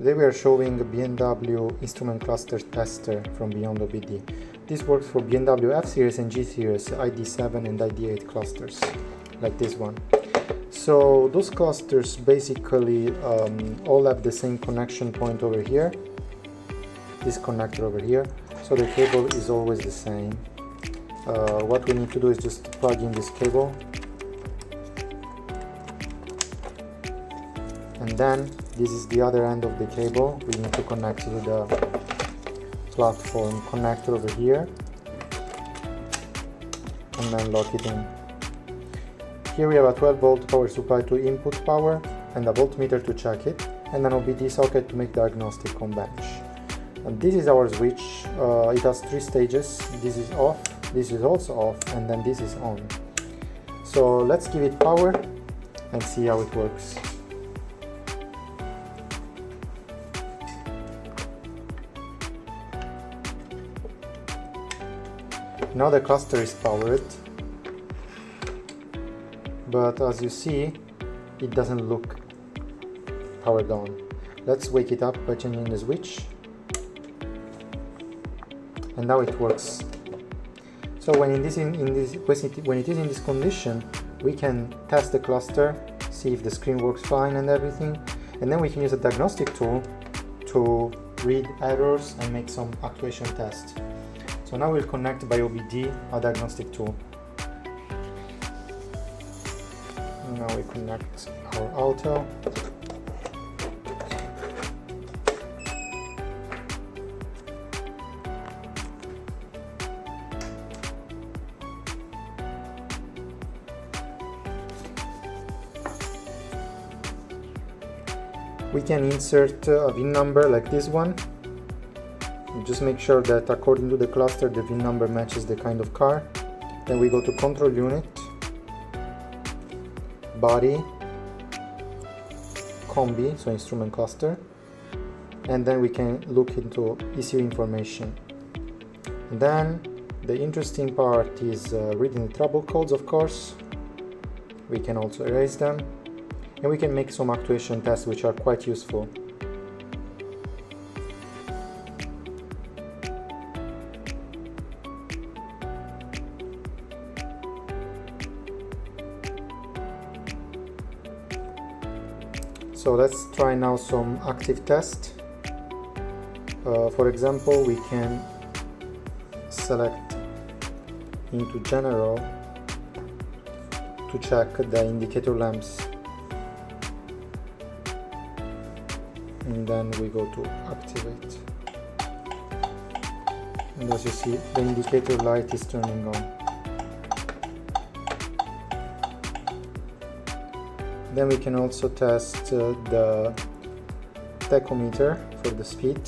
Today we are showing a BMW instrument cluster tester from beyond OBD. This works for BMW F series and G series ID7 and ID8 clusters, like this one. So those clusters basically all have the same connection point over here, this connector over here, so the cable is always the same. What we need to do is just plug in this cable, and then this is the other end of the cable. We need to connect to the platform connector over here and then lock it in. Here we have a 12 volt power supply to input power and a voltmeter to check it, and an OBD socket to make diagnostic on bench. And this is our switch. It has 3 stages. This is off, this is also off, and then this is on. So let's give it power and see how it works. Now the cluster is powered, but as you see, it doesn't look powered on. Let's wake it up by changing the switch, and now it works. So when it is in this condition, we can test the cluster, see if the screen works fine and everything, and then we can use a diagnostic tool to read errors and make some actuation tests. So now we'll connect by OBD a diagnostic tool. Now we connect our auto. We can insert a VIN number like this one. Just make sure that according to the cluster the VIN number matches the kind of car. Then we go to control unit, body, combi, so instrument cluster, and then we can look into ECU information. And then the interesting part is reading the trouble codes, of course. We can also erase them, and we can make some actuation tests which are quite useful. So let's try now some active test. For example, we can select into general to check the indicator lamps, and then we go to activate, and as you see, the indicator light is turning on. Then we can also test the tachometer for the speed.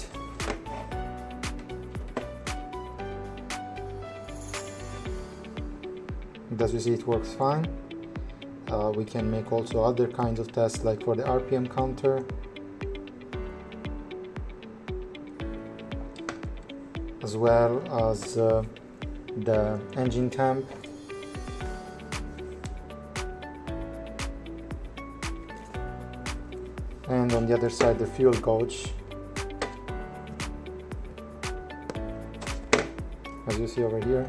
And as you see, it works fine. We can make also other kinds of tests, like for the RPM counter, as well as the engine temp, and on the other side the fuel gauge, as you see over here.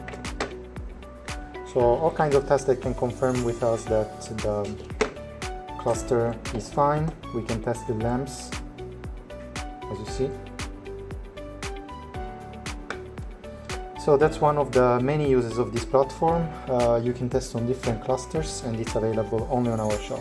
So all kinds of tests that can confirm with us that the cluster is fine. We can test the lamps, as you see. So that's one of the many uses of this platform. You can test on different clusters, and it's available only on our shop.